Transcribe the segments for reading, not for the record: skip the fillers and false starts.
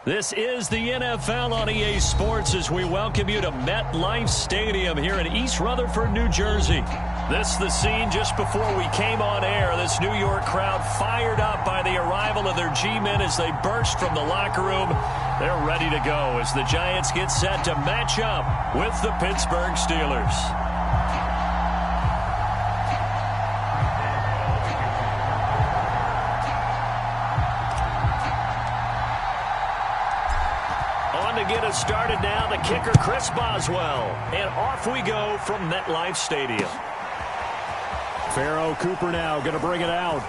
This is the NFL on EA Sports as we welcome you to MetLife Stadium here in East Rutherford, New Jersey. This is the scene just before we came on air. This New York crowd fired up by the arrival of their G-men as they burst from the locker room. They're ready to go as the Giants get set to match up with the Pittsburgh Steelers. Get us started now, the kicker Chris Boswell, and off we go from MetLife Stadium. Pharaoh Cooper now going to bring it out.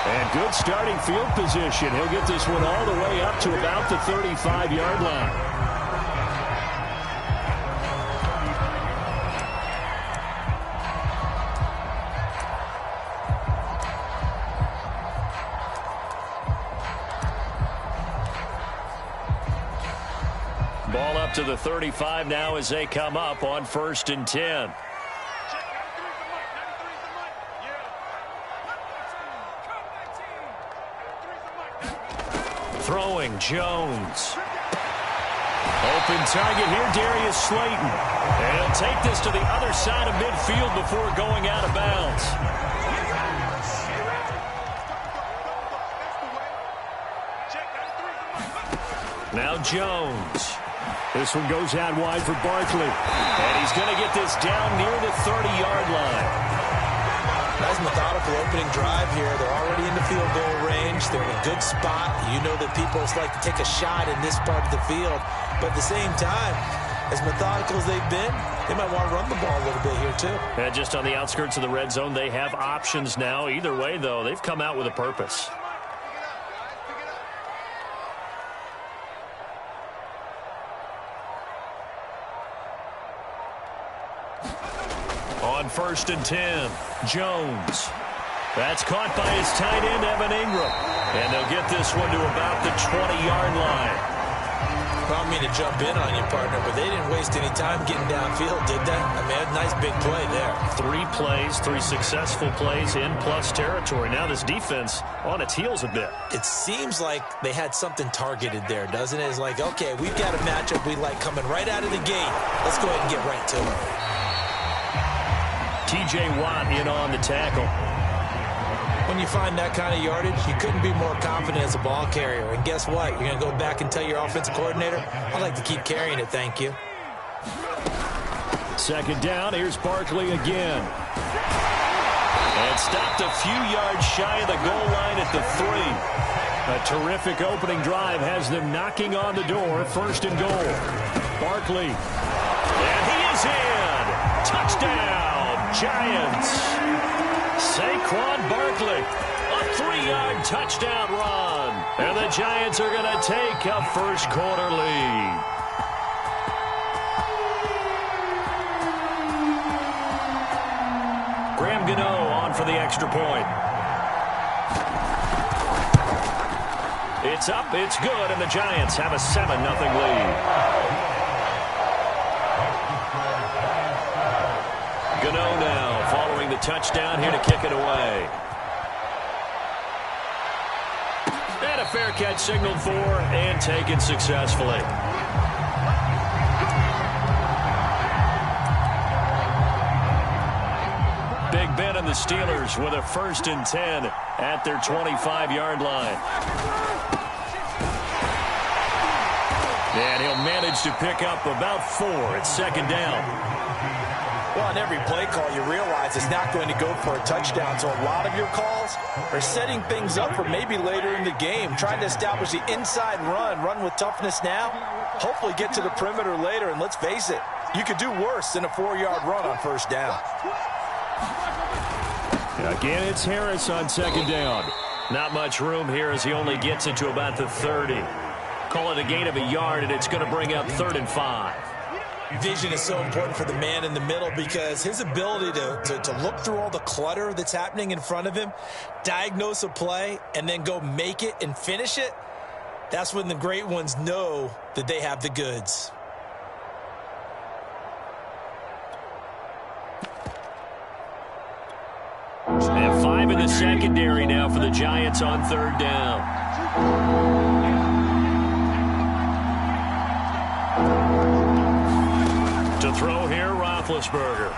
And good starting field position. He'll get this one all the way up to about the 35-yard line. Ball up to the 35 now as they come up on 1st and 10. Throwing Jones. Open target here, Darius Slayton. And he'll take this to the other side of midfield before going out of bounds. Now Jones. This one goes out wide for Barkley. And he's going to get this down near the 30-yard line. Nice methodical opening drive here. They're already in the field goal range. They're in a good spot. You know that people like to take a shot in this part of the field. But at the same time, as methodical as they've been, they might want to run the ball a little bit here too. And just on the outskirts of the red zone, they have options now. Either way, though, they've come out with a purpose. On 1st and 10, Jones. That's caught by his tight end, Evan Ingram. And they'll get this one to about the 20-yard line. I don't mean to jump in on you, partner, but they didn't waste any time getting downfield, did they? I mean, a nice big play there. 3 plays, 3 successful plays in plus territory. Now this defense on its heels a bit. It seems like they had something targeted there, doesn't it? It's like, okay, we've got a matchup we like coming right out of the gate. Let's go ahead and get right to it. T.J. Watt in on the tackle. When you find that kind of yardage, you couldn't be more confident as a ball carrier. And guess what? You're going to go back and tell your offensive coordinator, I'd like to keep carrying it, thank you. 2nd down, here's Barkley again. And stopped a few yards shy of the goal line at the 3. A terrific opening drive has them knocking on the door. 1st and goal. Barkley. And he is in. Touchdown, Giants. Saquon Barkley, a 3-yard touchdown run. And the Giants are going to take a first-quarter lead. Graham Gano on for the extra point. It's up, it's good, and the Giants have a 7-0 lead. Gano now following the touchdown here to kick it away. And a fair catch signaled for and taken successfully. Big Ben and the Steelers with a 1st and 10 at their 25-yard line. And he'll manage to pick up about 4 at 2nd down. Well, on every play call, you realize it's not going to go for a touchdown. So a lot of your calls are setting things up for maybe later in the game, trying to establish the inside run with toughness now, hopefully get to the perimeter later. And let's face it, you could do worse than a 4-yard run on 1st down. Again, it's Harris on 2nd down. Not much room here as he only gets it to about the 30. Call it a gain of a yard, and it's going to bring up 3rd and 5. Vision is so important for the man in the middle because his ability to look through all the clutter that's happening in front of him, diagnose a play, and then go make it and finish it, that's when the great ones know that they have the goods. And 5 in the secondary now for the Giants on 3rd down. To throw here, Rothlesberger.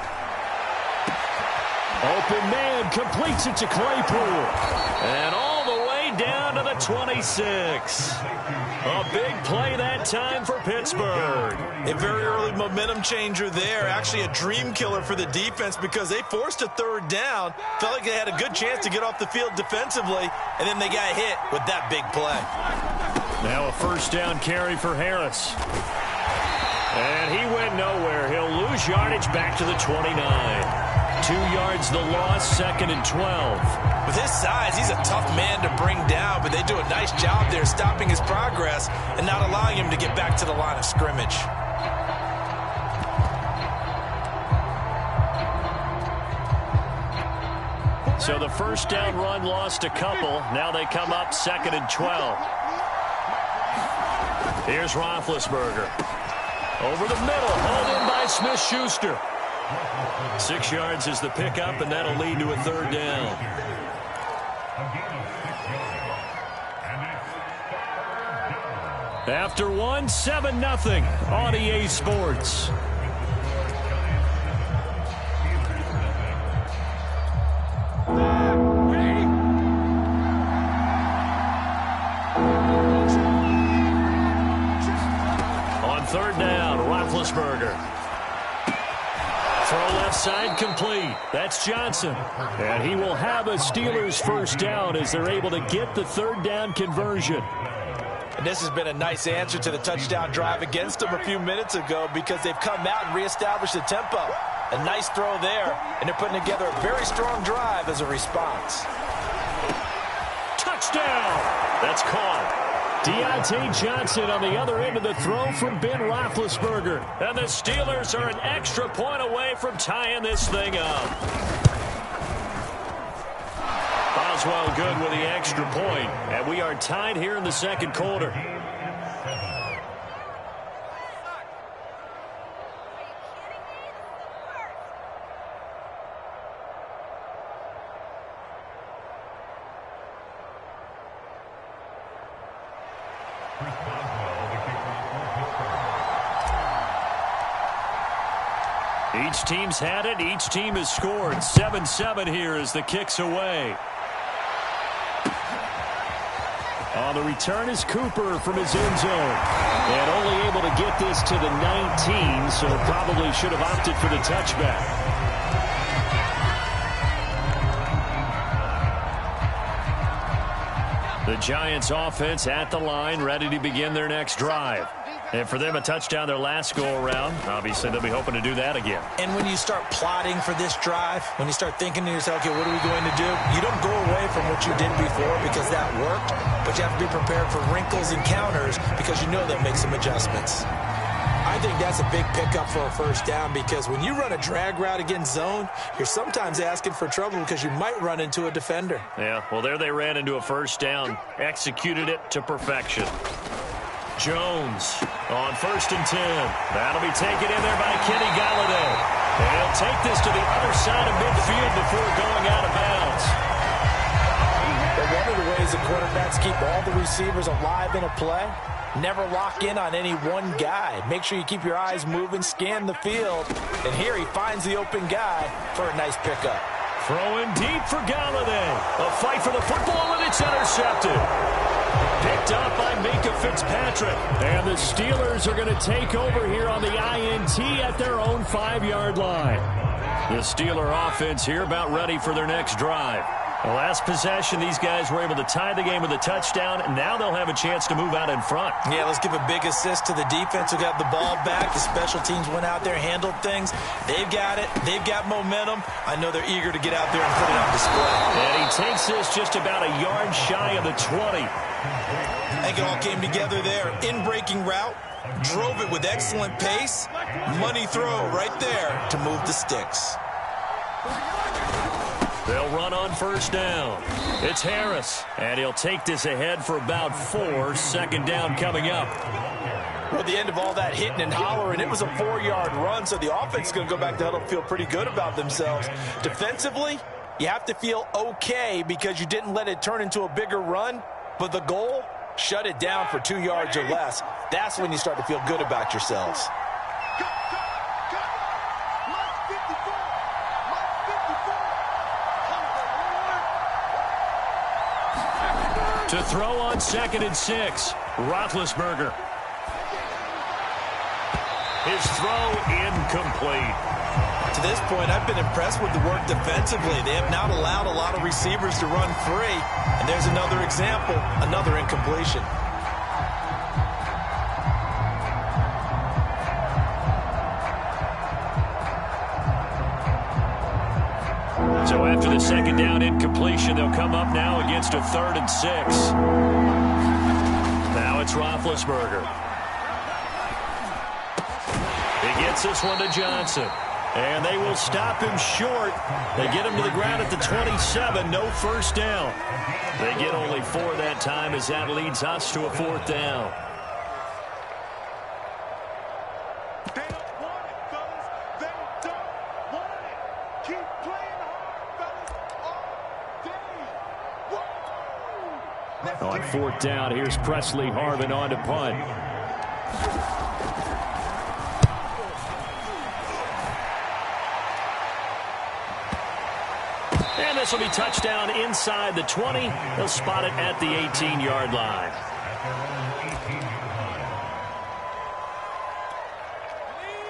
Open man, completes it to Claypool. And all the way down to the 26. A big play that time for Pittsburgh. A very early momentum changer there. Actually a dream killer for the defense because they forced a third down. Felt like they had a good chance to get off the field defensively, and then they got hit with that big play. Now a first down carry for Harris. And he went nowhere. He'll lose yardage back to the 29. 2 yards the loss, 2nd and 12. With his size, he's a tough man to bring down, but they do a nice job there stopping his progress and not allowing him to get back to the line of scrimmage. So the first down run lost a couple. Now they come up 2nd and 12. Here's Rothlesberger. Over the middle, hauled in by Smith-Schuster. 6 yards is the pickup, and that'll lead to a third down. After one, 7-0 on EA Sports. On third down, Rothlesberger. Throw left side complete. That's Johnson. And he will have a Steelers first down as they're able to get the third down conversion. And this has been a nice answer to the touchdown drive against them a few minutes ago because they've come out and reestablished the tempo. A nice throw there, and they're putting together a very strong drive as a response. Touchdown! That's caught. Deontay Johnson on the other end of the throw from Ben Rothlesberger. And the Steelers are an extra point away from tying this thing up. Boswell good with the extra point. And we are tied here in the second quarter. Each team's had it. Each team has scored. 7-7 here as the kick's away. On the return is Cooper from his end zone. And only able to get this to the 19, so probably should have opted for the touchback. The Giants offense at the line, ready to begin their next drive. And for them, a touchdown their last go-around. Obviously, they'll be hoping to do that again. And when you start plotting for this drive, when you start thinking to yourself, okay, what are we going to do? You don't go away from what you did before because that worked, but you have to be prepared for wrinkles and counters because you know they'll make some adjustments. I think that's a big pickup for a first down because when you run a drag route against zone, you're sometimes asking for trouble because you might run into a defender. Yeah, well, there they ran into a first down, executed it to perfection. Jones on 1st and 10. That'll be taken in there by Kenny Golladay. And he'll take this to the other side of midfield before going out of bounds. But one of the ways the quarterbacks keep all the receivers alive in a play, never lock in on any one guy. Make sure you keep your eyes moving, scan the field. And here he finds the open guy for a nice pickup. Throwing deep for Golladay. A fight for the football, and it's intercepted. Picked up by Minka Fitzpatrick. And the Steelers are going to take over here on the INT at their own 5-yard line. The Steeler offense here about ready for their next drive. The last possession, these guys were able to tie the game with a touchdown, and now they'll have a chance to move out in front. Yeah, let's give a big assist to the defense who got the ball back. The special teams went out there, handled things. They've got it. They've got momentum. I know they're eager to get out there and put it on display. And he takes this just about a yard shy of the 20. I think it all came together there. In-breaking route, drove it with excellent pace. Money throw right there to move the sticks. They'll run on first down. It's Harris, and he'll take this ahead for about 4. Second down coming up. Well, at the end of all that hitting and hollering, it was a 4-yard run, so the offense is going to go back to huddle and feel pretty good about themselves. Defensively, you have to feel okay because you didn't let it turn into a bigger run. But the goal, shut it down for 2 yards or less. That's when you start to feel good about yourselves. To throw on 2nd and 6, Rothlesberger. His throw incomplete. To this point, I've been impressed with the work defensively. They have not allowed a lot of receivers to run free. And there's another example, another incompletion. So after the 2nd down incompletion, they'll come up now against a 3rd and 6. Now it's Rothlesberger. He gets this one to Johnson. And they will stop him short. They get him to the ground at the 27. No first down. They get only 4 that time as that leads us to a 4th down. On 4th down, here's Presley Harvin on to punt. And this will be touchdown inside the 20. They'll spot it at the 18-yard line.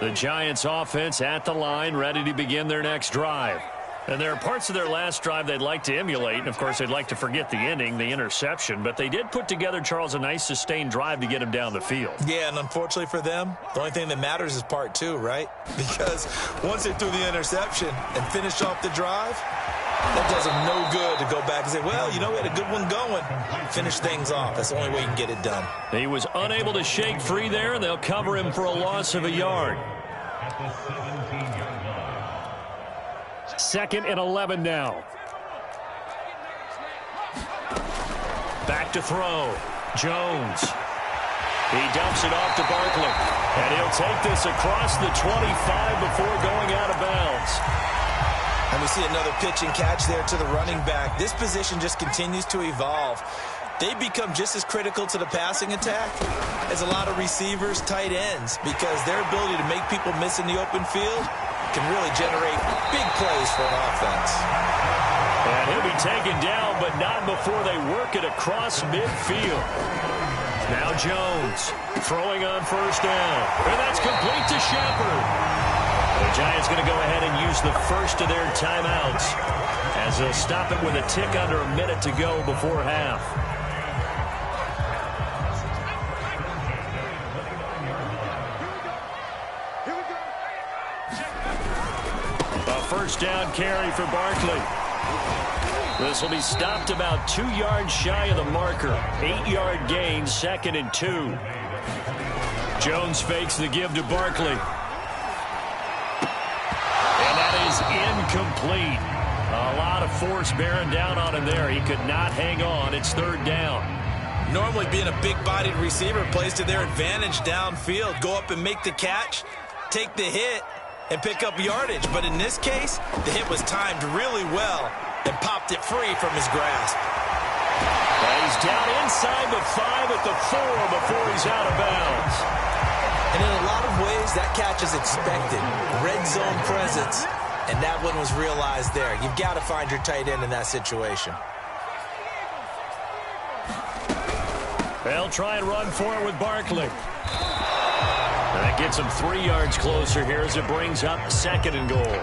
The Giants offense at the line, ready to begin their next drive. And there are parts of their last drive they'd like to emulate. And, of course, they'd like to forget the ending, the interception. But they did put together, Charles, a nice sustained drive to get him down the field. Yeah, and unfortunately for them, the only thing that matters is part 2, right? Because once they threw the interception and finished off the drive, that does them no good to go back and say, well, you know, we had a good one going. Finish things off. That's the only way you can get it done. He was unable to shake free there, and they'll cover him for a loss of a yard. 2nd and 11 now. Back to throw. Jones. He dumps it off to Barkley. And he'll take this across the 25 before going out of bounds. And we see another pitch and catch there to the running back. This position just continues to evolve. They become just as critical to the passing attack as a lot of receivers, tight ends, because their ability to make people miss in the open field can really generate big plays for an offense. And he'll be taken down, but not before they work it across midfield. Now Jones throwing on 1st down. And that's complete to Shepard. The Giants going to go ahead and use the first of their timeouts as they'll stop it with a tick under a minute to go before half. A 1st down carry for Barkley. This will be stopped about 2 yards shy of the marker. 8-yard gain, 2nd and 2. Jones fakes the give to Barkley. And that is incomplete. A lot of force bearing down on him there. He could not hang on. It's 3rd down. Normally being a big-bodied receiver plays to their advantage downfield. Go up and make the catch, take the hit, and pick up yardage. But in this case, the hit was timed really well and popped it free from his grasp. And he's down inside the 5 at the 4 before he's out of bounds. And in a lot of ways, that catch is expected. Red zone presence, and that one was realized there. You've got to find your tight end in that situation. They'll try and run for it with Barkley. And that gets him 3 yards closer here as it brings up 2nd and goal.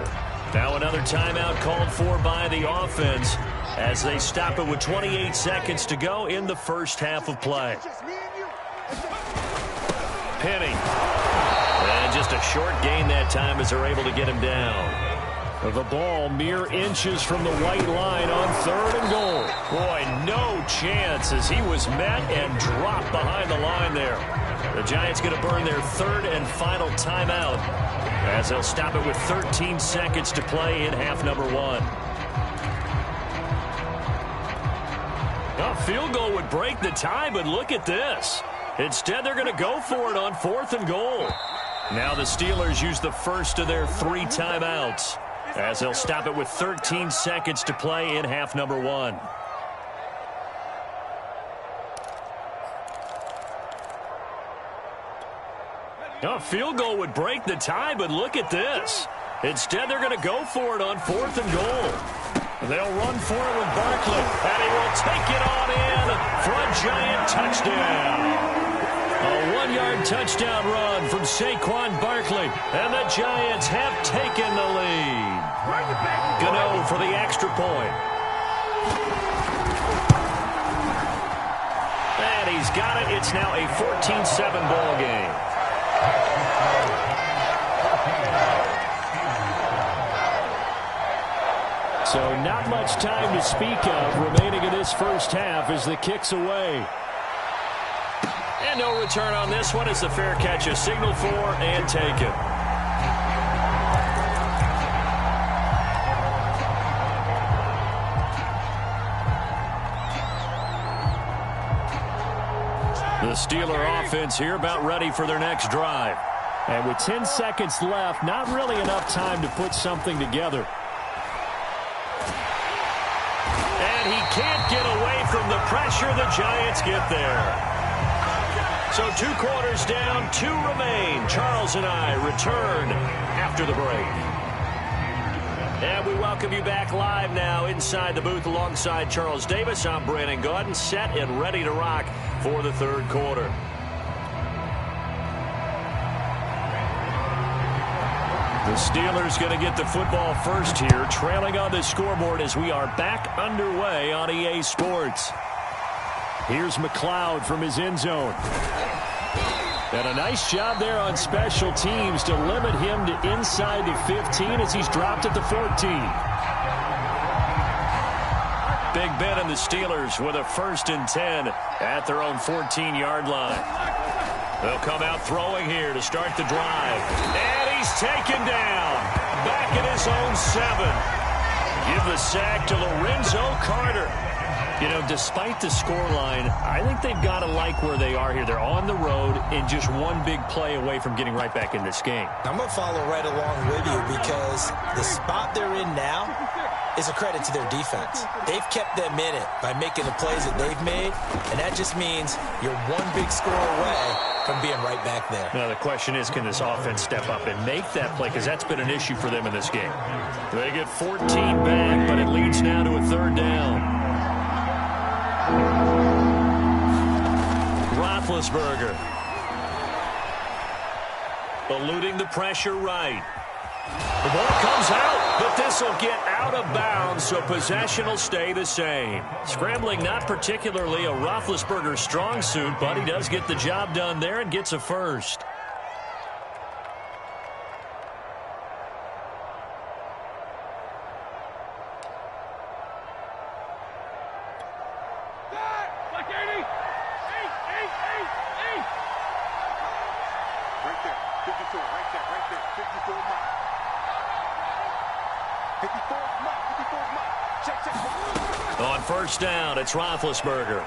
Now another timeout called for by the offense as they stop it with 28 seconds to go in the first half of play. Penny. And just a short gain that time as they're able to get him down. The ball mere inches from the white line on 3rd and goal. Boy, no chance as he was met and dropped behind the line there. The Giants going to burn their 3rd and final timeout as they'll stop it with 13 seconds to play in half number 1. A field goal would break the tie, but look at this. Instead, they're going to go for it on 4th and goal. Now the Steelers use the first of their 3 timeouts as they'll stop it with 13 seconds to play in half number 1. A field goal would break the tie, but look at this. Instead, they're going to go for it on 4th and goal. They'll run for it with Barkley, and he will take it on in for a Giant touchdown. A 1-yard touchdown run from Saquon Barkley, and the Giants have taken the lead. Gano for the extra point. And he's got it. It's now a 14-7 ball game. So not much time to speak of remaining in this first half as the kick's away. And no return on this one as the fair catch is signaled for and taken. The Steeler offense here about ready for their next drive. And with 10 seconds left, not really enough time to put something together. And he can't get away from the pressure. The Giants get there. So 2 quarters down, 2 remain. Charles and I return after the break. And we welcome you back live now inside the booth alongside Charles Davis. I'm Brandon Gaudin, set and ready to rock for the 3rd quarter. The Steelers going to get the football first here, trailing on the scoreboard as we are back underway on EA Sports. Here's McLeod from his end zone. And a nice job there on special teams to limit him to inside the 15 as he's dropped at the 14. Big Ben and the Steelers with a 1st and 10 at their own 14-yard line. They'll come out throwing here to start the drive. And he's taken down. Back at his own 7. Give the sack to Lorenzo Carter. You know, despite the scoreline, I think they've got to like where they are here. They're on the road and just one big play away from getting right back in this game. I'm going to follow right along with you because the spot they're in now is a credit to their defense. They've kept them in it by making the plays that they've made, and that just means you're one big score away from being right back there. Now, the question is, can this offense step up and make that play? Because that's been an issue for them in this game. They get 14 back, but it leads now to a 3rd down. Rothlesberger. Eluding the pressure right. The ball comes out, but this will get out of bounds, so possession will stay the same. Scrambling not particularly a Roethlisberger strong suit, but he does get the job done there and gets a 1st. On 1st down, it's Roethlisberger.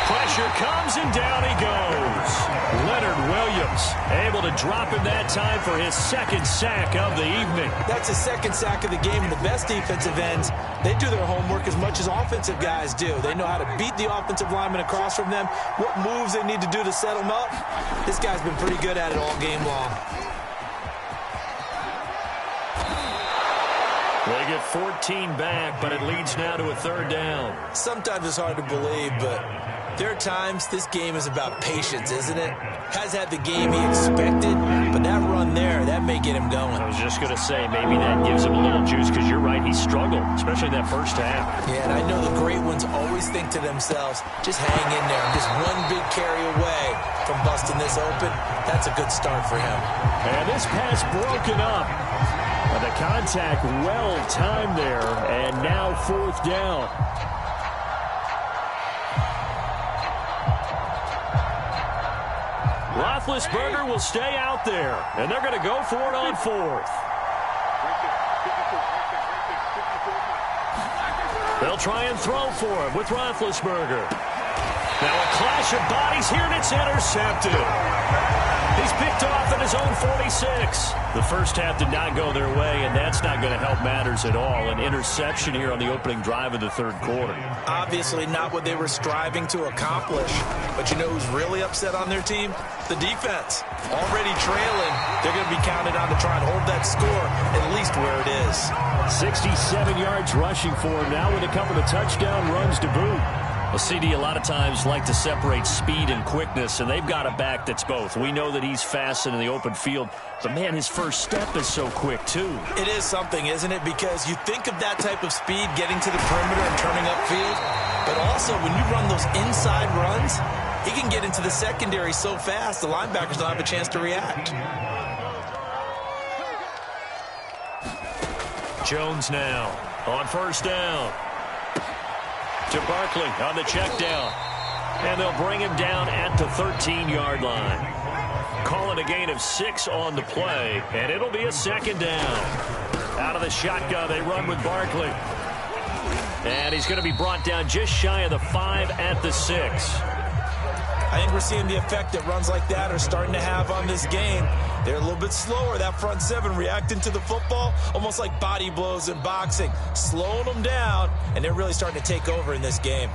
Pressure comes, and down he goes. Leonard Williams able to drop him that time for his 2nd sack of the evening. That's his 2nd sack of the game, and the best defensive ends, they do their homework as much as offensive guys do. They know how to beat the offensive lineman across from them, what moves they need to do to set them up. This guy's been pretty good at it all game long. They get 14 back, but it leads now to a 3rd down. Sometimes it's hard to believe, but there are times this game is about patience, isn't it? Has had the game he expected, but that run there, that may get him going. I was just going to say, maybe that gives him a little juice because you're right, he struggled, especially in that 1st half. Yeah, and I know the great ones always think to themselves, just hang in there. Just one big carry away from busting this open. That's a good start for him. And this pass broken up. The contact well timed there, and now 4th down. Roethlisberger will stay out there, and they're going to go for it on 4th. They'll try and throw for him with Roethlisberger. Now a clash of bodies here, and it's intercepted. He's picked off at his his own 46. The first half did not go their way, and that's not going to help matters at all. An interception here on the opening drive of the third quarter. Obviously not what they were striving to accomplish. But you know who's really upset on their team? The defense. Already trailing, they're going to be counted on to try and hold that score at least where it is. 67 yards rushing for him now with a couple of touchdown runs to boot. Well, CD a lot of times like to separate speed and quickness, and they've got a back that's both. We know that he's fast in the open field, but, man, his first step is so quick, too. It is something, isn't it? Because you think of that type of speed getting to the perimeter and turning upfield, but also when you run those inside runs, he can get into the secondary so fast the linebackers don't have a chance to react. Jones now on first down. To Barkley on the check down. And they'll bring him down at the 13-yard line. Calling a gain of 6 on the play, and it'll be a second down. Out of the shotgun, they run with Barkley. And he's going to be brought down just shy of the 5 at the 6. I think we're seeing the effect that runs like that are starting to have on this game. They're a little bit slower, that front seven, reacting to the football, almost like body blows in boxing, slowing them down, and they're really starting to take over in this game.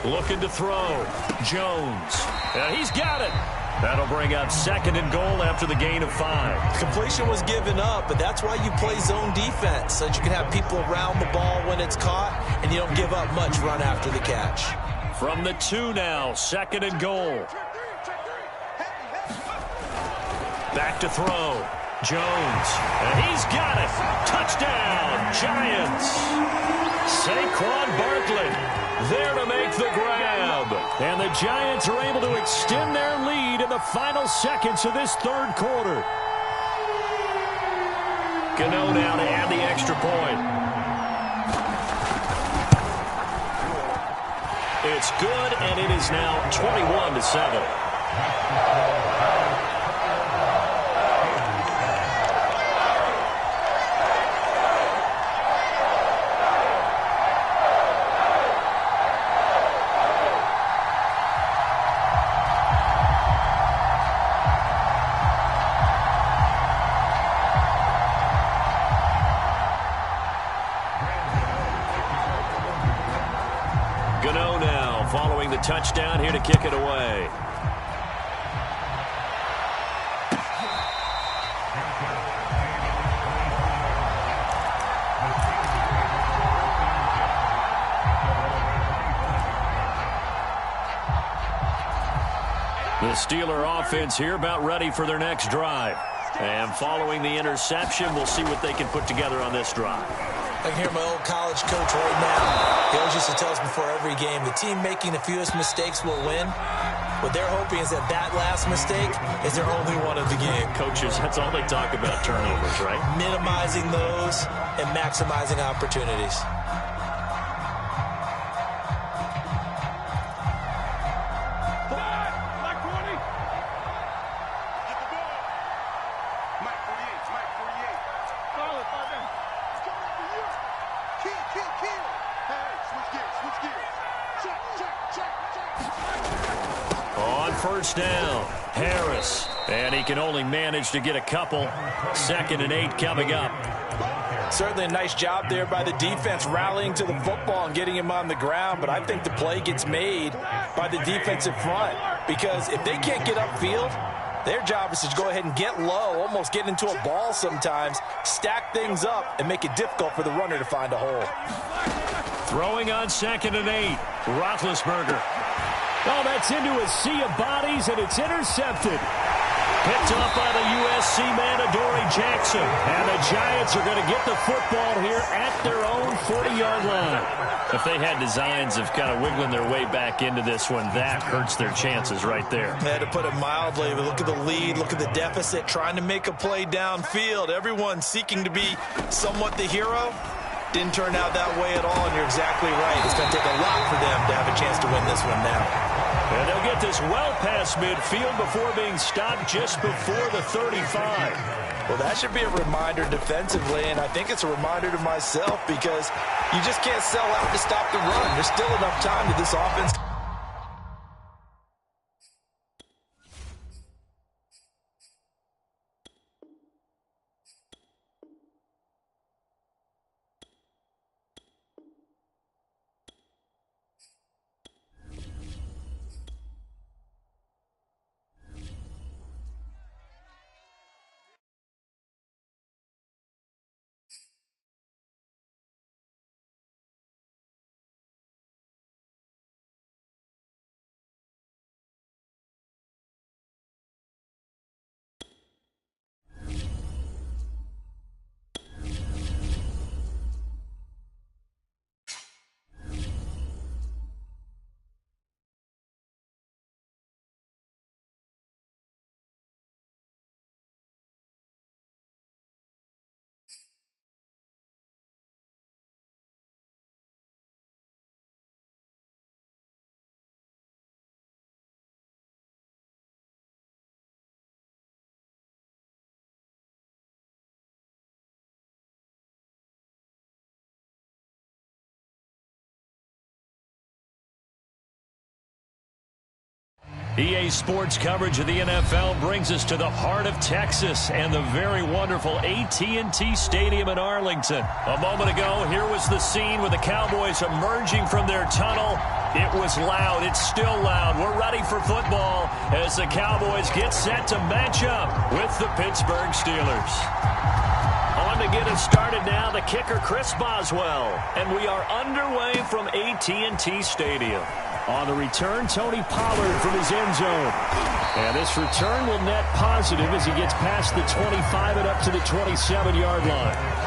Looking to throw. Jones. He's got it. That'll bring up second and goal after the gain of 5. Completion was given up, but that's why you play zone defense, so that you can have people around the ball when it's caught, and you don't give up much run after the catch. From the 2 now, second and goal. Back to throw. Jones. And he's got it. Touchdown, Giants. Saquon Barkley there to make the grab. And the Giants are able to extend their lead in the final seconds of this third quarter. Gano now to add the extra point. It's good, and it is now 21-7. Touchdown here to kick it away. The Steeler offense here about ready for their next drive. And following the interception, we'll see what they can put together on this drive. I can hear my old college coach right now. He always used to tell us before every game, the team making the fewest mistakes will win. What they're hoping is that that last mistake is their only one of the game. Coaches, that's all they talk about, turnovers, right? Minimizing those and maximizing opportunities. First down, Harris, and he can only manage to get a couple. 2nd and 8 coming up. Certainly a nice job there by the defense rallying to the football and getting him on the ground, but I think the play gets made by the defensive front because if they can't get upfield, their job is to go ahead and get low, almost get into a ball sometimes, stack things up, and make it difficult for the runner to find a hole. Throwing on 2nd and 8, Rothlesberger. Oh, that's into a sea of bodies, and it's intercepted. Picked off by the USC man, Adoree Jackson. And the Giants are going to get the football here at their own 40-yard line. If they had designs of kind of wiggling their way back into this one, that hurts their chances right there. They had to put it mildly, but look at the lead, look at the deficit, trying to make a play downfield. Everyone seeking to be somewhat the hero. Didn't turn out that way at all, and you're exactly right. It's going to take a lot for them to have a chance to win this one now. And they'll get this well past midfield before being stopped just before the 35. Well, that should be a reminder defensively, and I think it's a reminder to myself because you just can't sell out to stop the run. There's still enough time that this offense. EA Sports coverage of the NFL brings us to the heart of Texas and the very wonderful AT&T Stadium in Arlington. A moment ago, here was the scene with the Cowboys emerging from their tunnel. It was loud. It's still loud. We're ready for football as the Cowboys get set to match up with the Pittsburgh Steelers. On to get us started now, the kicker, Chris Boswell. And we are underway from AT&T Stadium. On the return, Tony Pollard from his end zone. And this return will net positive as he gets past the 25 and up to the 27-yard line.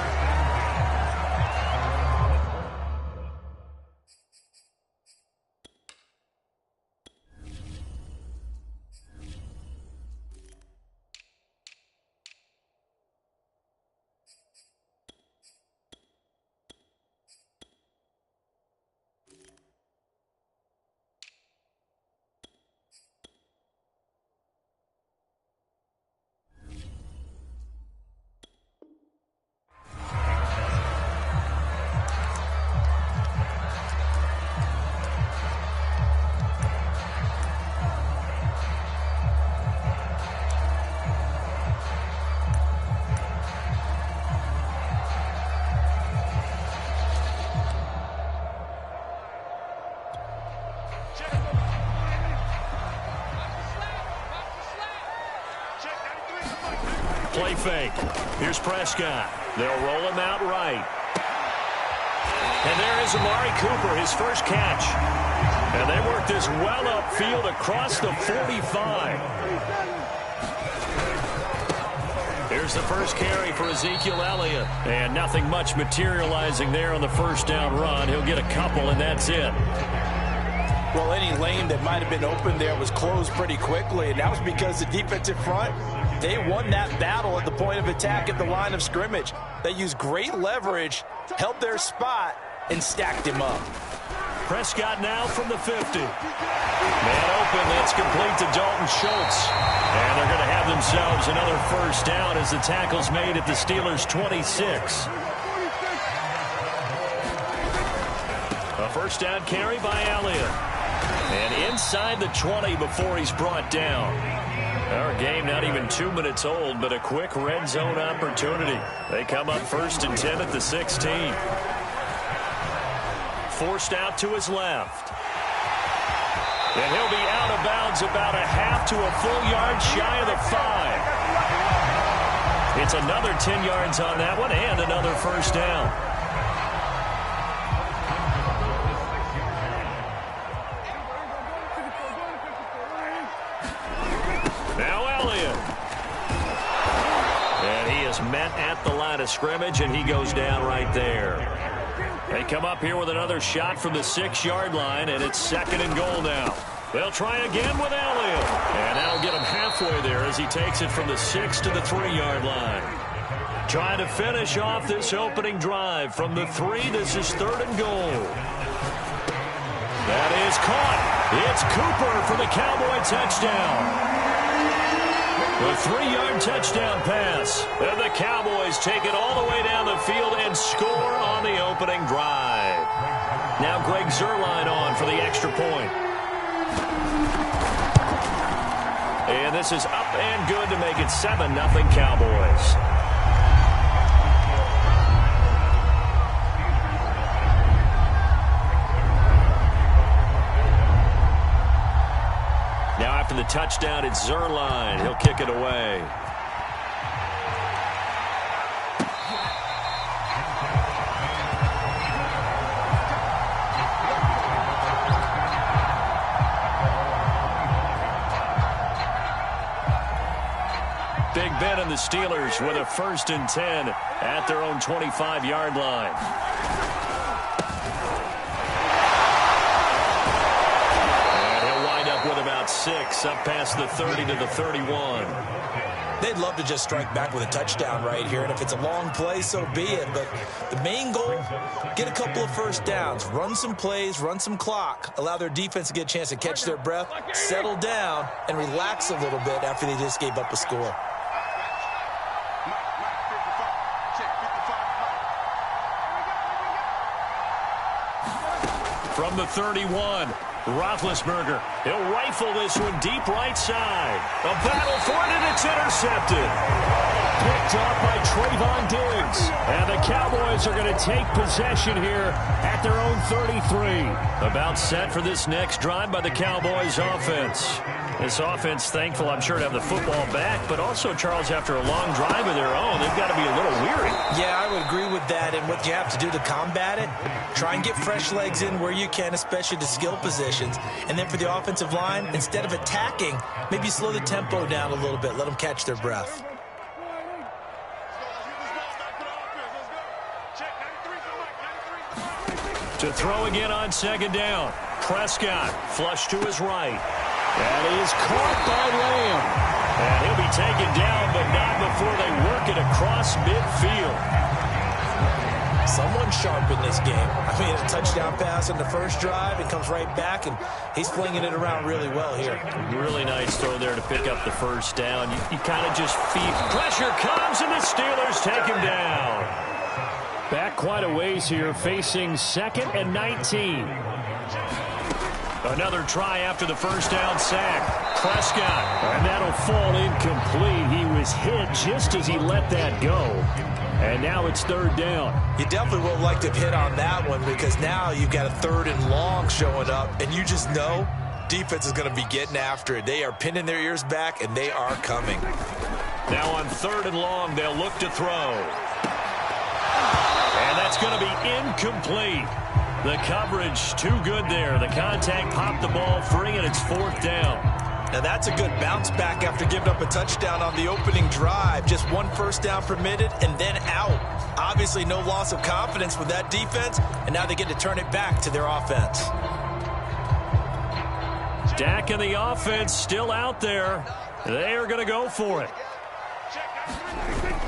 Play fake. Here's Prescott. They'll roll him out right. And there is Amari Cooper, his first catch. And they work this well upfield across the 45. Here's the first carry for Ezekiel Elliott. And nothing much materializing there on the first down run. He'll get a couple, and that's it. Well, any lane that might have been open there was closed pretty quickly, and that was because the defensive front, they won that battle at the point of attack at the line of scrimmage. They used great leverage, held their spot, and stacked him up. Prescott now from the 50. Man open, that's complete to Dalton Schultz. And they're going to have themselves another first down as the tackle's made at the Steelers' 26. A first down carry by Elliott. And inside the 20 before he's brought down. Our game not even 2 minutes old, but a quick red zone opportunity. They come up 1st and 10 at the 16. Forced out to his left. And he'll be out of bounds about a half to a full yard shy of the 5. It's another 10 yards on that one and another first down. Met at the line of scrimmage, and he goes down right there. They come up here with another shot from the 6-yard line, and it's 2nd and goal now. They'll try again with Elliott, and that'll get him halfway there as he takes it from the 6 to the 3-yard line. Trying to finish off this opening drive from the 3. This is 3rd and goal. That is caught. It's Cooper for the Cowboy touchdown. A 3-yard touchdown pass. And the Cowboys take it all the way down the field and score on the opening drive. Now Greg Zuerlein on for the extra point. And this is up and good to make it 7-0 Cowboys. Now after the touchdown, it's Zuerlein. He'll kick it away. Big Ben and the Steelers with a 1st and 10 at their own 25-yard line. And he'll wind up with about 6, up past the 30 to the 31. They'd love to just strike back with a touchdown right here, and if it's a long play, so be it. But the main goal, get a couple of first downs, run some plays, run some clock, allow their defense to get a chance to catch their breath, settle down, and relax a little bit after they just gave up a score. From the 31, Rothlesberger. He'll rifle this one deep right side. A battle for it, and it's intercepted. Picked up by Trayvon Diggs. And the Cowboys are going to take possession here at their own 33. About set for this next drive by the Cowboys offense. This offense, thankful, I'm sure, to have the football back, but also, Charles, after a long drive of their own, they've got to be a little weary. Yeah, I would agree with that, and what you have to do to combat it, try and get fresh legs in where you can, especially the skill positions. And then for the offensive line, instead of attacking, maybe slow the tempo down a little bit, let them catch their breath. To throw again on 2nd down. Prescott, flush to his right. That is caught by Lamb. And he'll be taken down, but not before they work it across midfield. Someone sharp in this game. I mean, a touchdown pass on the first drive, and comes right back, and he's flinging it around really well here. Really nice throw there to pick up the first down. You kind of just feed. Pressure comes, and the Steelers take him down. Back quite a ways here, facing 2nd and 19. Another try after the first down sack. Prescott, and that'll fall incomplete. He was hit just as he let that go. And now it's 3rd down. You definitely would like to have hit on that one, because now you've got a 3rd and long showing up, and you just know defense is going to be getting after it. They are pinning their ears back, and they are coming. Now on 3rd and long, they'll look to throw. And that's going to be incomplete. The coverage too good there. The contact popped the ball free, and it's 4th down. Now that's a good bounce back after giving up a touchdown on the opening drive. Just 1 first down permitted and then out. Obviously no loss of confidence with that defense, and now they get to turn it back to their offense. Dak and the offense still out there. They are going to go for it.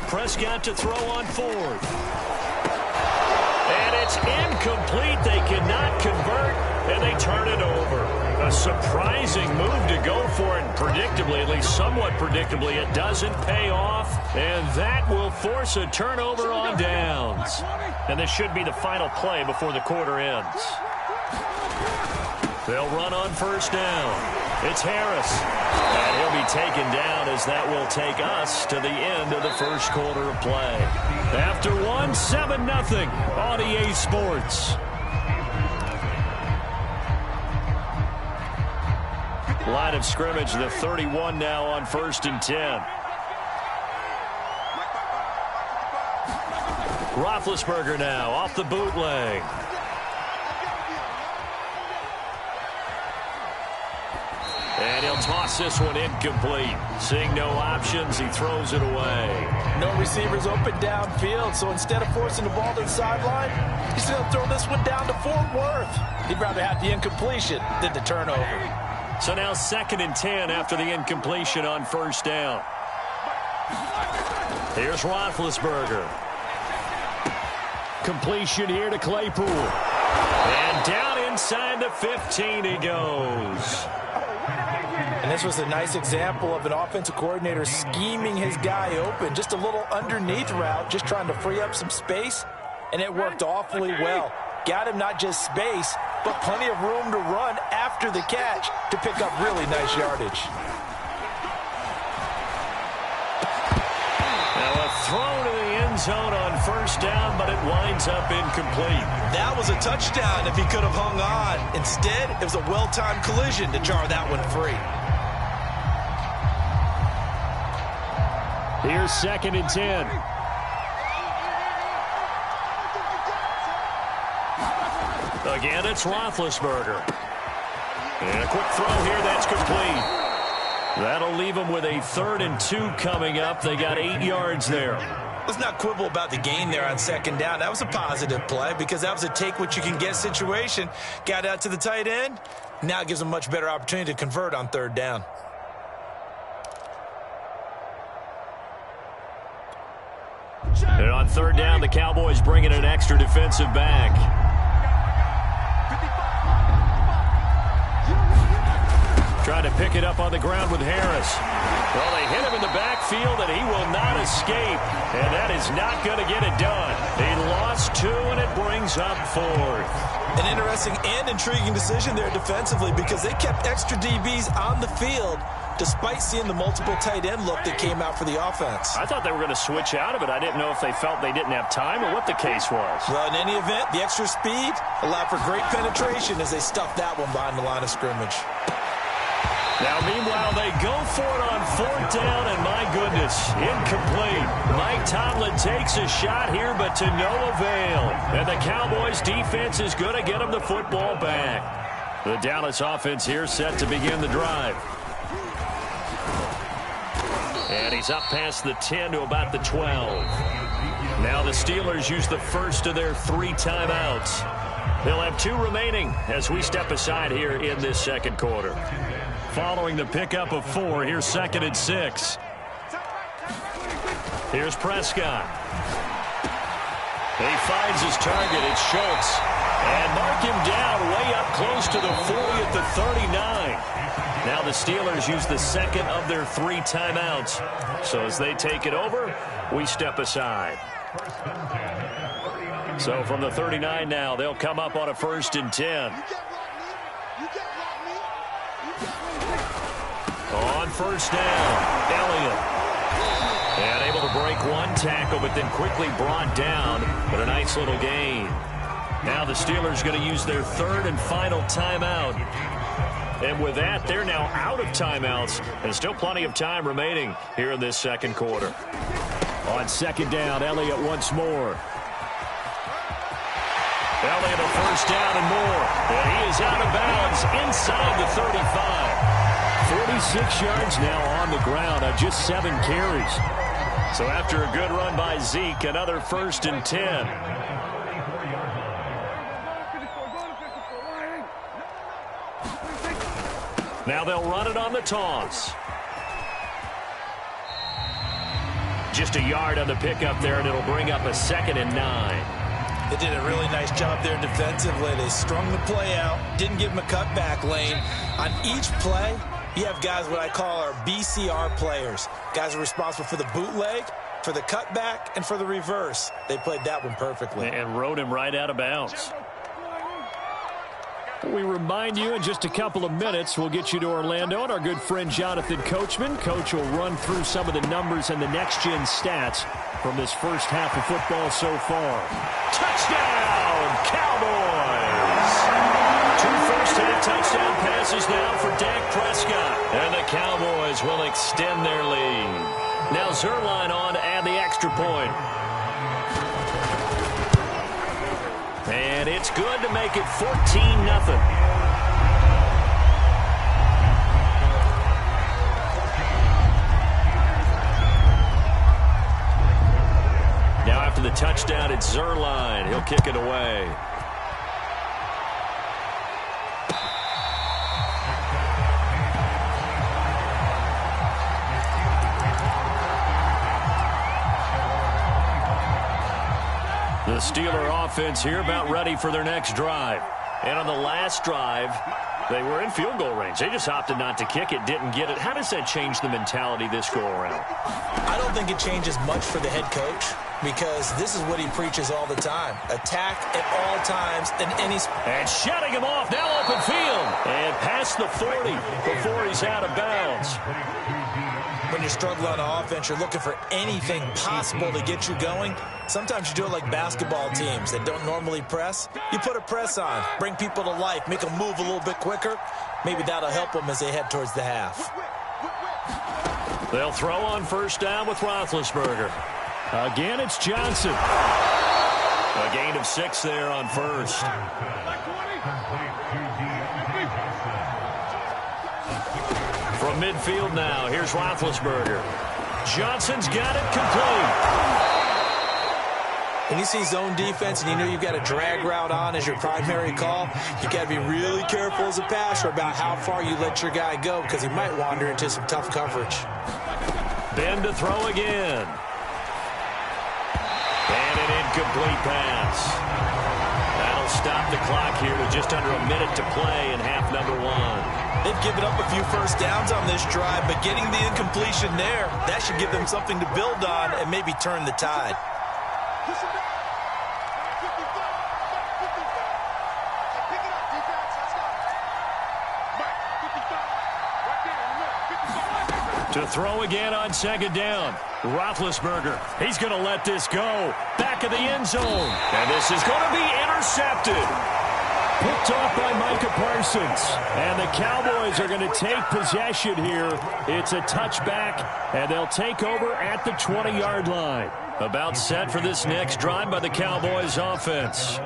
Prescott to throw on 4th. And it's incomplete. They cannot convert, and they turn it over. A surprising move to go for it, and predictably, at least somewhat predictably, it doesn't pay off, and that will force a turnover on downs. And this should be the final play before the quarter ends. They'll run on 1st down. It's Harris, and he'll be taken down, as that will take us to the end of the first quarter of play. After 7-0 on EA Sports. Line of scrimmage, the 31 now on 1st and 10. Roethlisberger now off the bootleg. And he'll toss this one incomplete. Seeing no options, he throws it away. No receivers open downfield, so instead of forcing the ball to the sideline, he's going to throw this one down to Fort Worth. He'd rather have the incompletion than the turnover. So now 2nd and 10 after the incompletion on 1st down. Here's Roethlisberger. Completion here to Claypool. And down inside the 15 he goes. And this was a nice example of an offensive coordinator scheming his guy open. Just a little underneath route, just trying to free up some space, and it worked awfully well. Got him not just space, but plenty of room to run after the catch to pick up really nice yardage. Now a throw to the end zone on first down, but it winds up incomplete. That was a touchdown if he could have hung on. Instead, it was a well-timed collision to jar that one free. Here's 2nd and 10. Again, it's Rothlesberger. And a quick throw here, that's complete. That'll leave them with a 3rd and 2 coming up. They got 8 yards there. Let's not quibble about the gain there on 2nd down. That was a positive play because that was a take-what-you-can-get situation. Got out to the tight end. Now it gives them a much better opportunity to convert on 3rd down. And on 3rd down, the Cowboys bring in an extra defensive back. Trying to pick it up on the ground with Harris. Well, they hit him in the backfield, and he will not escape. And that is not going to get it done. He lost 2, and it brings up 4th. An interesting and intriguing decision there defensively because they kept extra DBs on the field despite seeing the multiple tight end look that came out for the offense. I thought they were going to switch out of it. I didn't know if they felt they didn't have time or what the case was. Well, in any event, the extra speed allowed for great penetration as they stuffed that one behind the line of scrimmage. Now, meanwhile, they go for it on 4th down, and my goodness, incomplete. Mike Tomlin takes a shot here, but to no avail. And the Cowboys' defense is going to get him the football back. The Dallas offense here set to begin the drive. And he's up past the 10 to about the 12. Now the Steelers use the first of their 3 timeouts. They'll have 2 remaining as we step aside here in this 2nd quarter. Following the pickup of 4, here's 2nd and 6. Here's Prescott. He finds his target. It's Schultz. And mark him down way up close to the 40 at the 39. Now the Steelers use the 2nd of their 3 timeouts. So as they take it over, we step aside. So from the 39 now, they'll come up on a 1st and 10. On 1st down, Elliott. And able to break 1 tackle, but then quickly brought down. But a nice little gain. Now the Steelers going to use their 3rd and final timeout. And with that, they're now out of timeouts. And still plenty of time remaining here in this 2nd quarter. On 2nd down, Elliott once more. Elliott a 1st down and more. And he is out of bounds inside the 35. 46 yards now on the ground on just 7 carries. So after a good run by Zeke, another 1st and 10. Now they'll run it on the toss. Just a yard on the pickup there, and it'll bring up a 2nd and 9. They did a really nice job there defensively. They strung the play out, didn't give him a cutback lane. On each play, you have guys what I call our BCR players. Guys are responsible for the bootleg, for the cutback, and for the reverse. They played that one perfectly. And rode him right out of bounds. We remind you in just a couple of minutes, we'll get you to Orlando and our good friend Jonathan Coachman. Coach will run through some of the numbers and the next-gen stats from this first half of football so far. Touchdown, Cowboys! 2 first-half touchdown passes now for Dak Prescott. And the Cowboys will extend their lead. Now Zerline on to add the extra point. And it's good to make it 14-0. Now after the touchdown, it's Zerline. He'll kick it away. The Steeler offense here about ready for their next drive. And on the last drive, They were in field goal range. They just opted not to kick it, didn't get it. How does that change the mentality this go-around? I don't think it changes much for the head coach because this is what he preaches all the time. Attack at all times in any... And shutting him off, now open field. And past the 40 before he's out of bounds. When you're struggling on offense, you're looking for anything possible to get you going. Sometimes you do it like basketball teams that don't normally press. You put a press on, bring people to life, make them move a little bit quicker. Maybe that'll help them as they head towards the half. They'll throw on first down with Rothlesberger. Again, it's Johnson. A gain of 6 there on first. From midfield now, here's Rothlesberger. Johnson's got it complete. When you see zone defense and you know you've got a drag route on as your primary call, you got to be really careful as a passer about how far you let your guy go because he might wander into some tough coverage. Ben to throw again. And an incomplete pass. That'll stop the clock here with just under a minute to play in half number 1. They've given up a few first downs on this drive, but getting the incompletion there, that should give them something to build on and maybe turn the tide. To throw again on second down. Roethlisberger, he's going to let this go. Back of the end zone. And this is going to be intercepted. Picked off by Micah Parsons. And the Cowboys are going to take possession here. It's a touchback, and they'll take over at the 20-yard line. About set for this next drive by the Cowboys offense.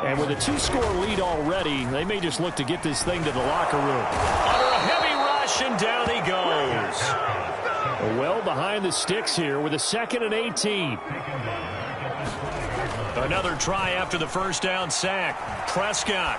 And with a 2-score lead already, they may just look to get this thing to the locker room. Under a heavy rush, and down he goes. Well behind the sticks here with a 2nd and 18. Another try after the first down sack. Prescott.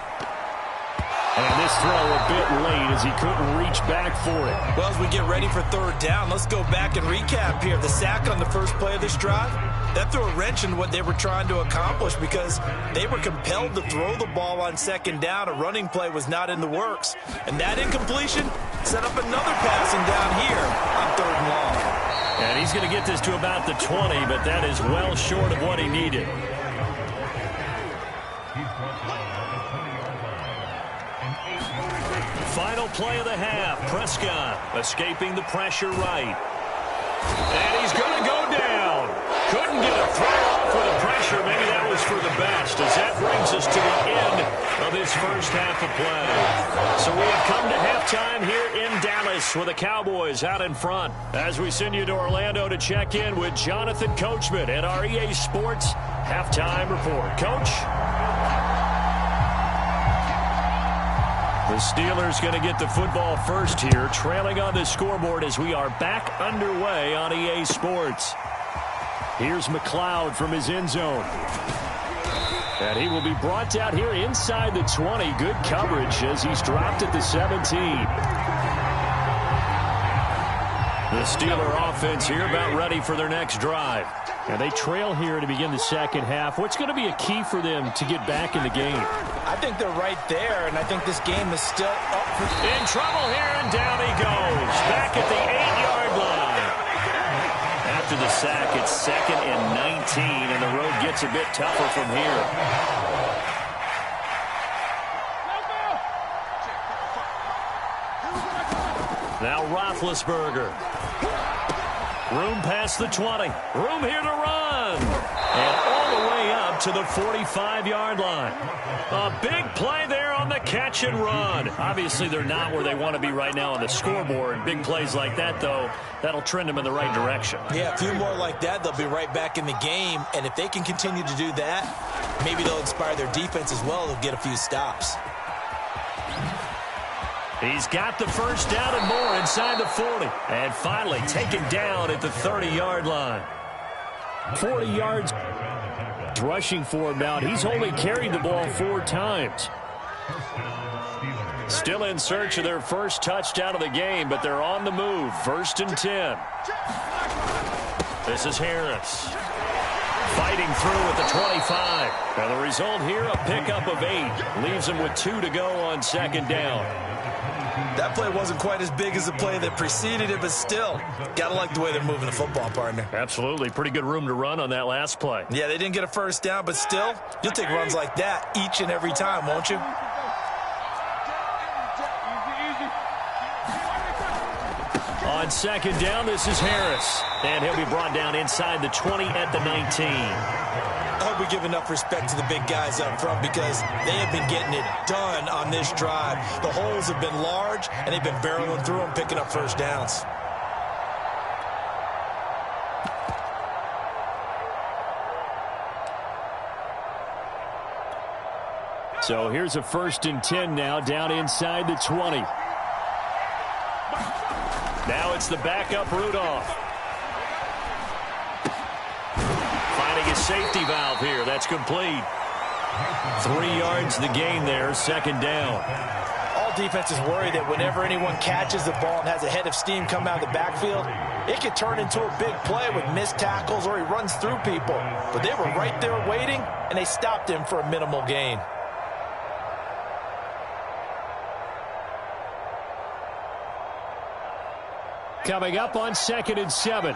And this throw a bit late as he couldn't reach back for it. Well, as we get ready for third down, let's go back and recap here. The sack on the first play of this drive, that threw a wrench in what they were trying to accomplish because they were compelled to throw the ball on second down. A running play was not in the works. And that incompletion set up another passing down here on 3rd and long. And he's going to get this to about the 20, but that is well short of what he needed. Final play of the half. Prescott escaping the pressure right. And he's going to go down. Couldn't get a throw off with the pressure. Maybe that was for the best as that brings us to the end of this first half of play. So we have come to halftime here in Dallas with the Cowboys out in front as we send you to Orlando to check in with Jonathan Coachman at our EA Sports Halftime Report. Coach? The Steelers going to get the football first here, trailing on the scoreboard as we are back underway on EA Sports. Here's McLeod from his end zone. And he will be brought down here inside the 20. Good coverage as he's dropped at the 17. The Steeler offense here about ready for their next drive. And they trail here to begin the second half. What's going to be a key for them to get back in the game? I think they're right there, and I think this game is still up for... In trouble here, and down he goes. Back at the 8-yard line. After the sack, it's 2nd and 19, and the road gets a bit tougher from here. Now Roethlisberger. Room past the 20. Room here to run. And all the way up to the 45-yard line. A big play there on the catch and run. Obviously, they're not where they want to be right now on the scoreboard. Big plays like that, though, that'll trend them in the right direction. Yeah, a few more like that, they'll be right back in the game. And if they can continue to do that, maybe they'll inspire their defense as well. They'll get a few stops. He's got the first down and more inside the 40. And finally taken down at the 30-yard line. 40 yards rushing for him now. He's only carried the ball 4 times. Still in search of their first touchdown of the game, but they're on the move. 1st and 10. This is Harris. Fighting through at the 25. And the result here, a pickup of 8. Leaves him with 2 to go on second down. That play wasn't quite as big as the play that preceded it, but still, got to like the way they're moving the football, partner. Absolutely. Pretty good room to run on that last play. Yeah, they didn't get a first down, but still, you'll take runs like that each and every time, won't you? On second down, this is Harris. And he'll be brought down inside the 20 at the 19. I hope we give enough respect to the big guys up front because they have been getting it done on this drive. The holes have been large, and they've been barreling through them, picking up first downs. So here's a 1st and 10 now, down inside the 20. Now it's the backup Rudolph. Finding his safety valve here. That's complete. 3 yards the gain there, second down. All defenses worry that whenever anyone catches the ball and has a head of steam come out of the backfield, it could turn into a big play with missed tackles or he runs through people. But they were right there waiting, and they stopped him for a minimal gain. Coming up on 2nd and 7.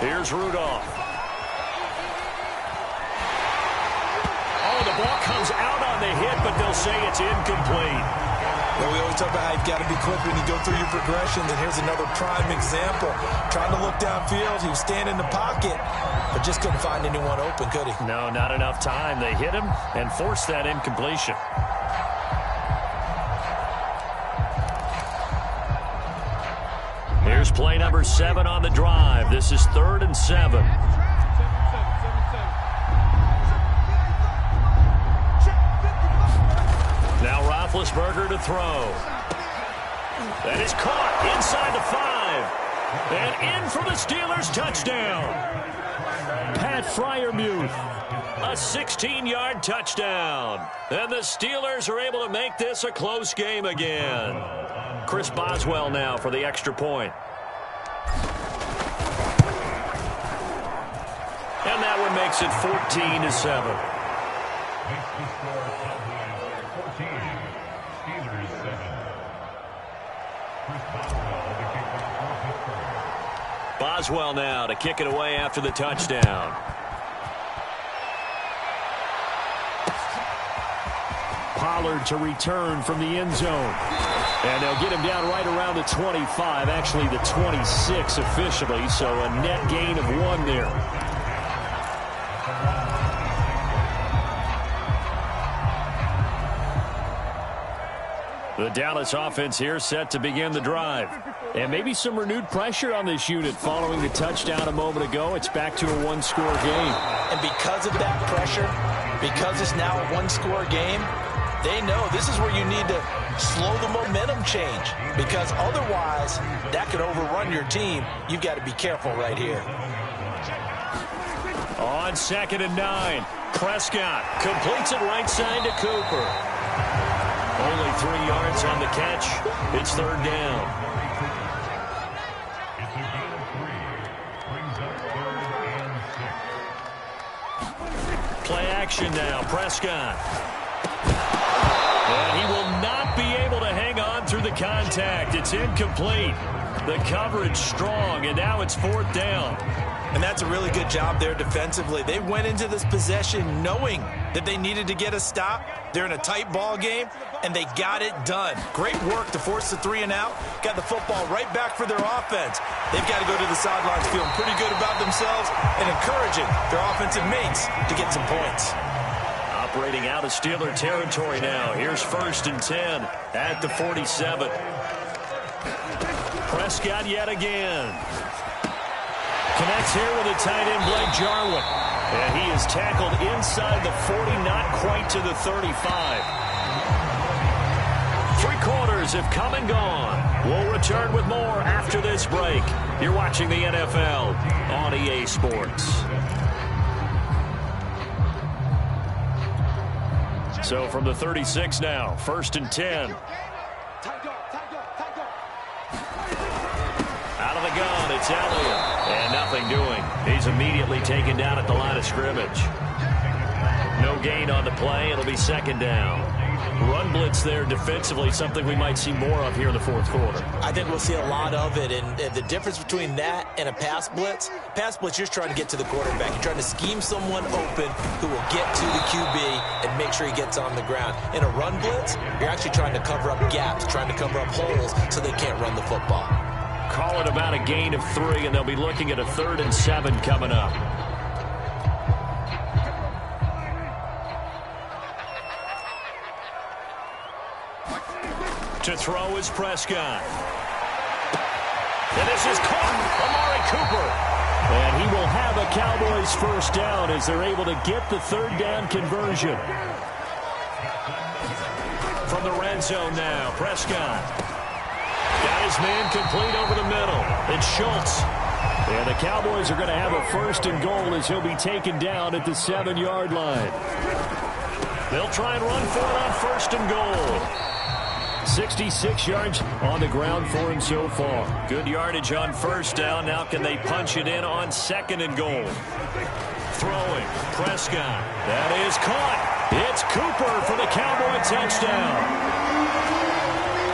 Here's Rudolph. Oh, the ball comes out on the hit, but they'll say it's incomplete. Well, we always talk about how you've got to be quick when you go through your progressions, and here's another prime example. Trying to look downfield, he was standing in the pocket, but just couldn't find anyone open, could he? No, not enough time. They hit him and forced that incompletion. Here's play number 7 on the drive. This is 3rd and 7. Now Rothlesberger to throw. That is caught inside the 5. And in for the Steelers touchdown. Pat Freiermuth. A 16-yard touchdown. And the Steelers are able to make this a close game again. Chris Boswell now for the extra point. And that one makes it 14-7. Boswell now to kick it away after the touchdown. Pollard to return from the end zone. And they'll get him down right around the 25, actually the 26 officially, so a net gain of 1 there. The Dallas offense here set to begin the drive. And maybe some renewed pressure on this unit following the touchdown a moment ago. It's back to a 1-score game. And because of that pressure, because it's now a 1-score game, they know this is where you need to slow the momentum change. Because otherwise, that could overrun your team. You've got to be careful right here. On 2nd and 9, Prescott completes it right side to Cooper. Only 3 yards on the catch. It's 3rd down. Play action now. Prescott. And he will not be able to hang on through the contact. It's incomplete. The coverage strong, and now it's 4th down. And that's a really good job there defensively. They went into this possession knowing that they needed to get a stop. They're in a tight ball game, and they got it done. Great work to force the 3 and out. Got the football right back for their offense. They've got to go to the sidelines feeling pretty good about themselves and encouraging their offensive mates to get some points. Operating out of Steeler territory now. Here's 1st and 10 at the 47. Prescott yet again. Connects here with a tight end, Blake Jarwin. And he is tackled inside the 40, not quite to the 35. 3 quarters have come and gone. We'll return with more after this break. You're watching the NFL on EA Sports. So from the 36 now, 1st and 10. Out of the gun, it's Elliott. And nothing doing. He's immediately taken down at the line of scrimmage. No gain on the play. It'll be 2nd down. Run blitz there defensively, something we might see more of here in the 4th quarter. I think we'll see a lot of it, and the difference between that and a pass blitz, you're just trying to get to the quarterback. You're trying to scheme someone open who will get to the QB and make sure he gets on the ground. In a run blitz, you're actually trying to cover up gaps, trying to cover up holes so they can't run the football. Call it about a gain of 3, and they'll be looking at a 3rd and 7 coming up. To throw is Prescott. And this is caught. Amari Cooper. And he will have a Cowboys 1st down as they're able to get the 3rd down conversion. From the red zone now, Prescott. Got his man complete over the middle. It's Schultz. And the Cowboys are going to have a 1st and goal as he'll be taken down at the 7-yard line. They'll try and run for it on 1st and goal. 66 yards on the ground for him so far. Good yardage on 1st down. Now can they punch it in on 2nd and goal? Throwing. Prescott. That is caught. It's Cooper for the Cowboy touchdown.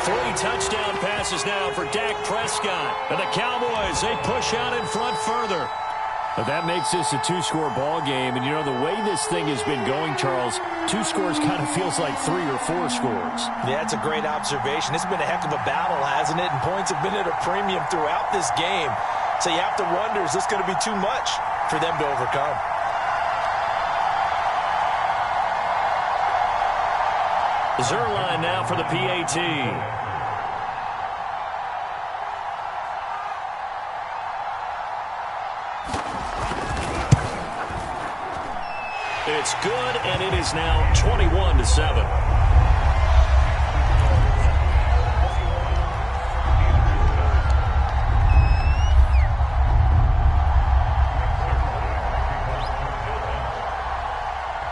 3 touchdown passes now for Dak Prescott. And the Cowboys, they push out in front further. But that makes this a 2-score ball game. And, you know, the way this thing has been going, Charles, 2 scores kind of feels like 3 or 4 scores. Yeah, it's a great observation. It's been a heck of a battle, hasn't it? And points have been at a premium throughout this game. So you have to wonder, is this going to be too much for them to overcome? Zerline now for the PAT. It's good, and it is now 21-7.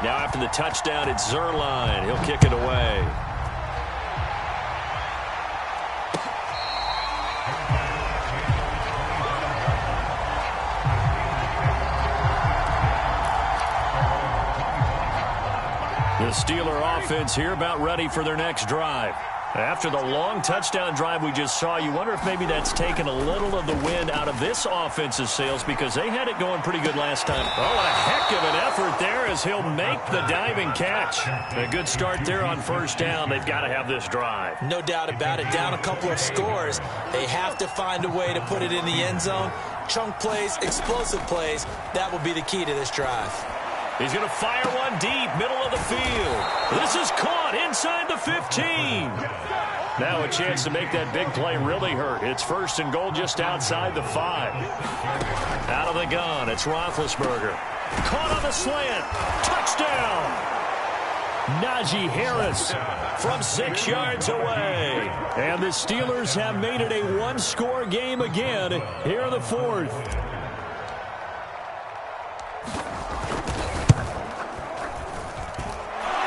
Now after the touchdown, it's Zerline. He'll kick it away. The Steeler offense here about ready for their next drive. After the long touchdown drive we just saw, you wonder if maybe that's taken a little of the wind out of this offense's sails because they had it going pretty good last time. Oh, a heck of an effort there as he'll make the diving catch. A good start there on 1st down. They've got to have this drive. No doubt about it. Down a couple of scores. They have to find a way to put it in the end zone. Chunk plays, explosive plays. That will be the key to this drive. He's going to fire one deep, middle of the field. This is caught inside the 15. Now a chance to make that big play really hurt. It's 1st and goal just outside the 5. Out of the gun, it's Rothlesberger. Caught on the slant. Touchdown. Najee Harris from 6 yards away. And the Steelers have made it a 1-score game again here in the 4th.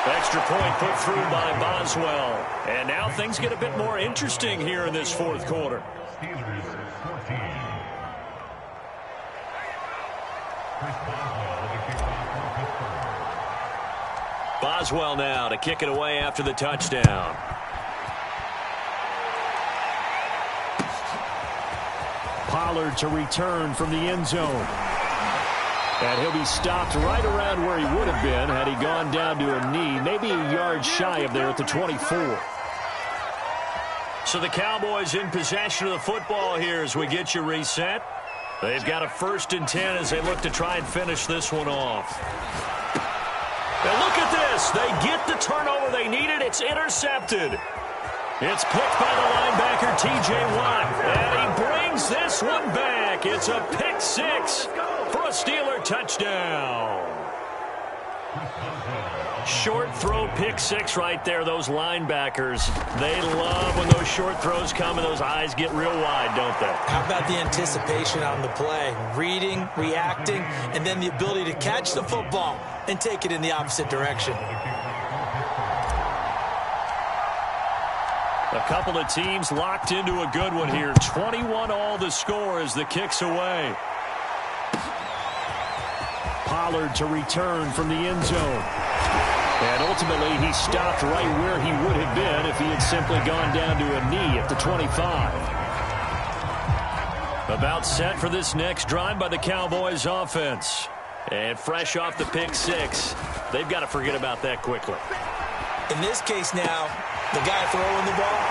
Extra point put through by Boswell. And now things get a bit more interesting here in this 4th quarter. Boswell now to kick it away after the touchdown. Pollard to return from the end zone. And he'll be stopped right around where he would have been had he gone down to a knee, maybe a yard shy of there at the 24. So the Cowboys in possession of the football here as we get you reset. They've got a 1st and 10 as they look to try and finish this one off. And look at this. They get the turnover they needed. It's intercepted. It's picked by the linebacker, T.J. Watt. And he brings this one back. It's a pick 6 for a Steeler touchdown. Short throw pick 6 right there. Those linebackers, they love when those short throws come and those eyes get real wide, don't they? How about the anticipation on the play? Reading, reacting, and then the ability to catch the football and take it in the opposite direction. A couple of teams locked into a good one here. 21 all the score as the kick's away. Pollard to return from the end zone. And ultimately, he stopped right where he would have been if he had simply gone down to a knee at the 25. About set for this next drive by the Cowboys offense. And fresh off the pick six, they've got to forget about that quickly. In this case now, the guy throwing the ball,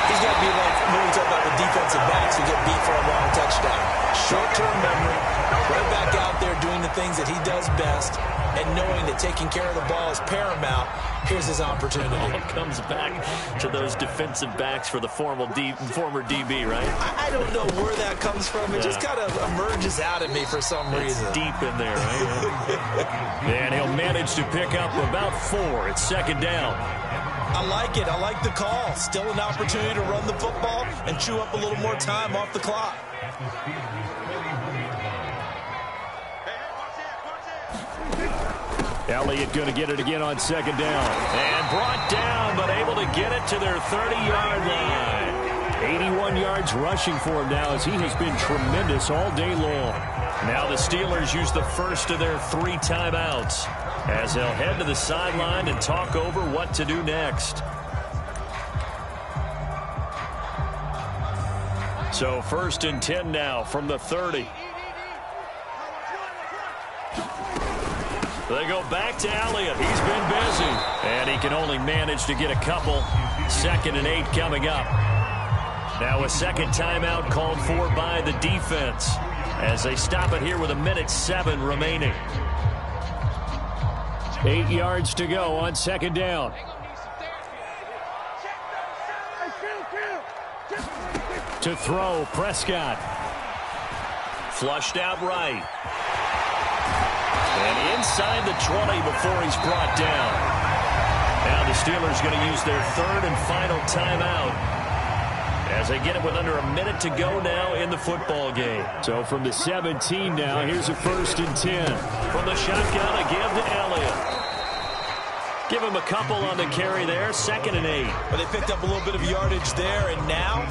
he's got to be like when we talk about the defensive backs who get beat for a long touchdown. Short-term memory, right back out there doing the things that he does best, and knowing that taking care of the ball is paramount. Here's his opportunity. It comes back to those defensive backs for the former DB, right? I don't know where that comes from. It just kind of emerges out at me for some reason. It's deep in there, right? And he'll manage to pick up about 4. It's second down. I like it. I like the call. Still an opportunity to run the football and chew up a little more time off the clock. Elliott going to get it again on second down. And brought down, but able to get it to their 30-yard line. 81 yards rushing for him now as he has been tremendous all day long. Now the Steelers use the first of their 3 timeouts as they'll head to the sideline and talk over what to do next. So 1st and 10 now from the 30. They go back to Elliott. He's been busy. And he can only manage to get a couple. 2nd and 8 coming up. Now a second timeout called for by the defense as they stop it here with 1:07 remaining. 8 yards to go on second down. To throw, Prescott. Flushed out right. And inside the 20 before he's brought down. Now the Steelers going to use their 3rd and final timeout as they get it with under 1 minute to go now in the football game. So from the 17 now, here's a 1st and 10. From the shotgun, a give to Elliott. Give him a couple on the carry there. 2nd and 8. But they picked up a little bit of yardage there, and now,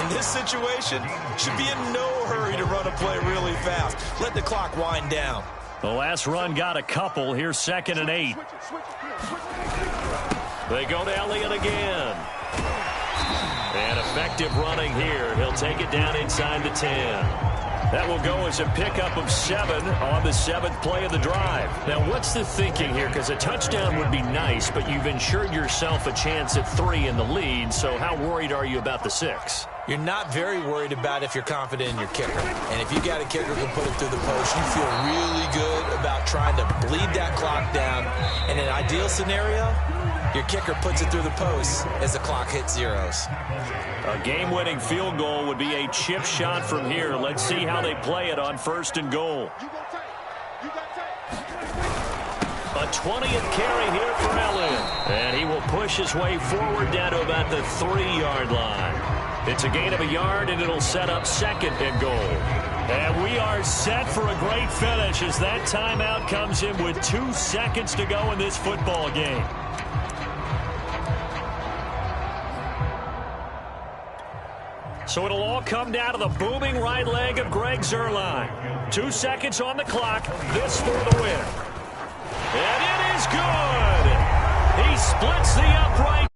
in this situation, should be in no hurry to run a play really fast. Let the clock wind down. The last run got a couple. Here's 2nd and 8. They go to Elliott again. And effective running here. He'll take it down inside the 10. That will go as a pickup of 7 on the 7th play of the drive. Now, what's the thinking here? Because a touchdown would be nice, but you've ensured yourself a chance at 3 in the lead. So how worried are you about the 6? You're not very worried about if you're confident in your kicker. And if you got a kicker who can put it through the post, you feel really good about trying to bleed that clock down. In an ideal scenario, your kicker puts it through the post as the clock hits zeros. A game-winning field goal would be a chip shot from here. Let's see how they play it on 1st and goal. A 20th carry here for Elliott. And he will push his way forward down to about the 3-yard line. It's a gain of 1 yard, and it'll set up 2nd and goal. And we are set for a great finish as that timeout comes in with 2 seconds to go in this football game. So it'll all come down to the booming right leg of Greg Zuerlein. 2 seconds on the clock. This for the win. And it is good. He splits the upright.